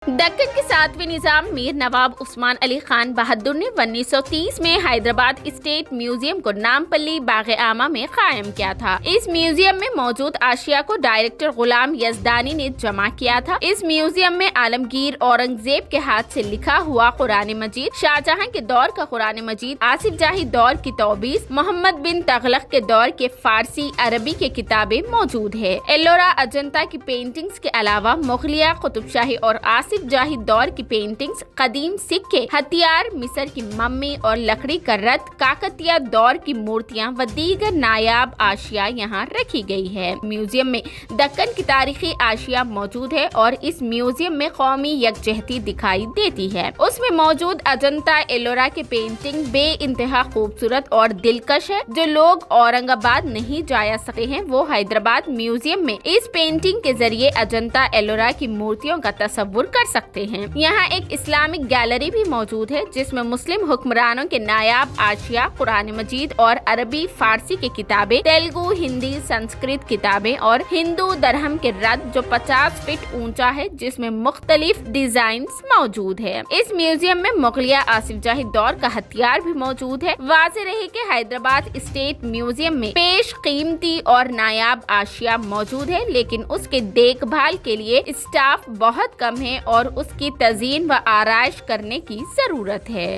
दक्कन के 7वें निजाम मीर नवाब उस्मान अली खान बहादुर ने 1930 में हैदराबाद स्टेट म्यूजियम को नामपल्ली बाग आमा में कायम किया था। इस म्यूजियम में मौजूद आशिया को डायरेक्टर गुलाम यजदानी ने जमा किया था। इस म्यूजियम में आलमगीर औरंगजेब के हाथ से लिखा हुआ कुरान मजीद, शाहजहां के दौर का कुरान मजीद, आसिफ जाही दौर की तौबीस, मोहम्मद बिन तगलक के दौर के फारसी अरबी के किताबें मौजूद है। एलोरा अजंता की पेंटिंग्स के अलावा मुगलिया, कुतुबशाही और आसिफ जाही दौर की पेंटिंग्स, कदीम सिक्के, हथियार, मिस्र की मम्मी और लकड़ी का रथ, काकतिया दौर की मूर्तियां व दीगर नायाब आशिया यहाँ रखी गई है। म्यूजियम में दक्कन की तारीखी आशिया मौजूद है और इस म्यूजियम में कौमी यकजहती दिखाई देती है। उसमें मौजूद अजंता एलोरा की पेंटिंग बे इंतहा खूबसूरत और दिलकश है। जो लोग औरंगाबाद नहीं जा सके हैं वो हैदराबाद म्यूजियम में इस पेंटिंग के जरिए अजंता एलोरा की मूर्तियों का तस्वुर कर सकते हैं। यहाँ एक इस्लामिक गैलरी भी मौजूद है जिसमें मुस्लिम हुक्मरानों के नायाब आशिया, कुरान मजीद और अरबी फारसी की किताबें, तेलुगु, हिंदी, संस्कृत किताबें और हिंदू दरहम के रथ जो 50 फीट ऊंचा है जिसमें मुख्तलिफ डिजाइन मौजूद है। इस म्यूजियम में मुगलिया, आसिफ जाही दौर का हथियार भी मौजूद है। वाज़ेह रहे कि हैदराबाद स्टेट म्यूजियम में पेश कीमती और नायाब आशिया मौजूद है, लेकिन उसके देखभाल के लिए स्टाफ बहुत कम है और उसकी तज़ीन व आराइश करने की जरूरत है।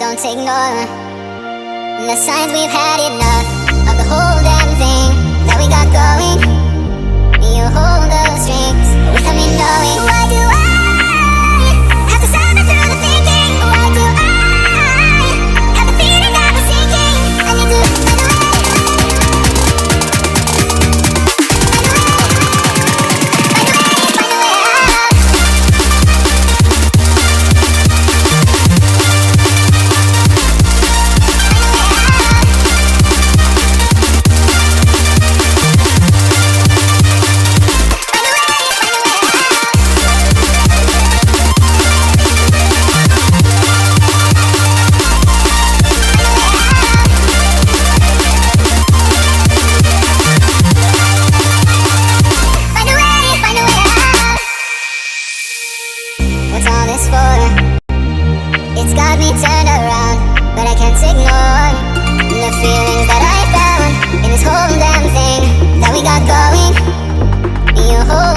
Don't ignore the signs. We've had enough of the whole damn thing that we got going. You hold the strings without me knowing. Why do I have to suffer through the thinking? Why do I have the feeling that we're sinking? I need to What's all this for? It's got me turned around, but I can't ignore the feelings that I found in this whole damn thing that we got going. You hold